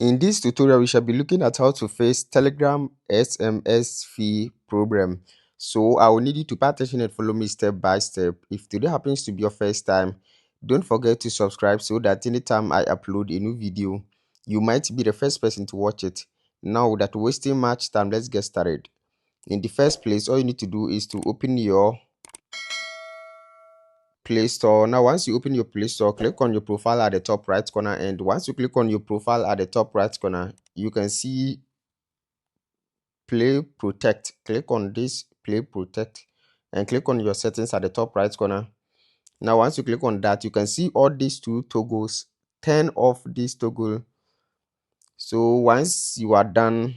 In this tutorial, we shall be looking at how to face Telegram SMS fee problem. So I will need you to pay attention and follow me step by step. If today happens to be your first time, don't forget to subscribe so that anytime I upload a new video, you might be the first person to watch it. Now, without wasting much time, let's get started. In the first place, all you need to do is to open your Play Store. Now, once you open your Play Store, click on your profile at the top right corner, and once you click on your profile at the top right corner, you can see Play Protect. Click on this Play Protect and click on your settings at the top right corner. Now, once you click on that, you can see all these two toggles. Turn off this toggle. So once you are done,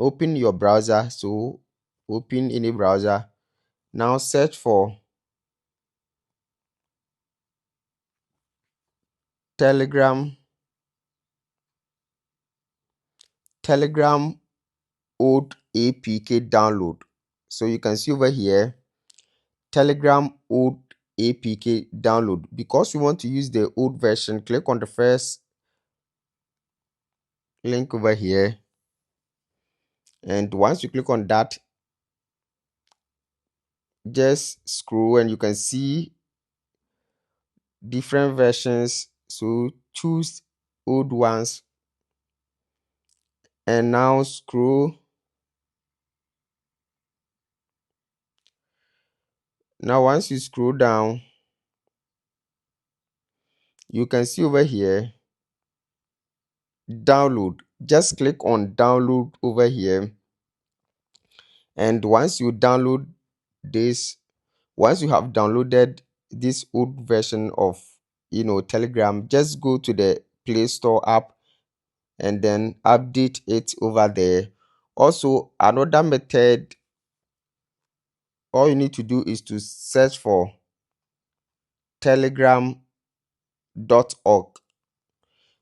open your browser. So open any browser. Now search for Telegram old APK download. So you can see over here, Telegram old APK download. Because we want to use the old version, click on the first link over here, and once you click on that, just scroll and you can see different versions. So choose old ones and now scroll. Now once you scroll down, you can see over here download. Just click on download over here, and once you download this, once you have downloaded this old version of Telegram, just go to the Play Store app and then update it over there. Also, another method, all you need to do is to search for telegram.org.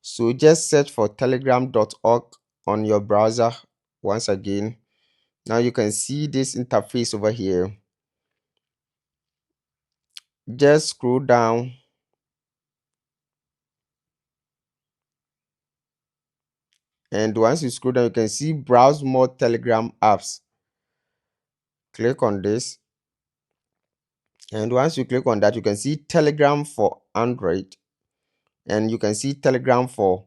So just search for telegram.org on your browser once again. Now you can see this interface over here. Just scroll down and once you scroll down, you can see browse more Telegram apps. Click on this, and once you click on that, you can see Telegram for Android and you can see Telegram for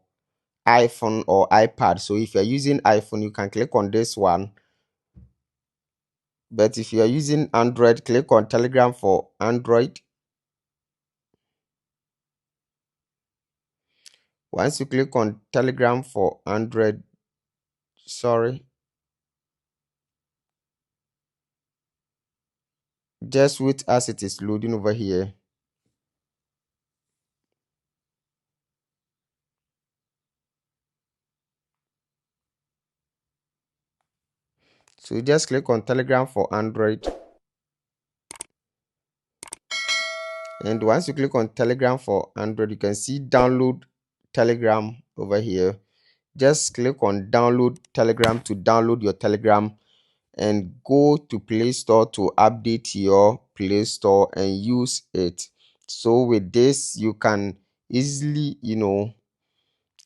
iPhone or iPad. So if you're using iPhone, you can click on this one, but if you are using Android, click on Telegram for Android. Once you click on Telegram for Android, just wait as it is loading over here. So just click on Telegram for Android, and once you click on Telegram for Android, you can see download Telegram over here. Just click on download Telegram to download your Telegram, and go to Play Store to update your Play Store and use it. So with this, you can easily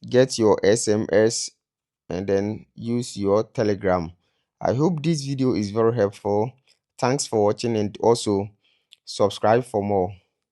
get your SMS and then use your Telegram. I hope this video is very helpful. Thanks for watching, and also subscribe for more.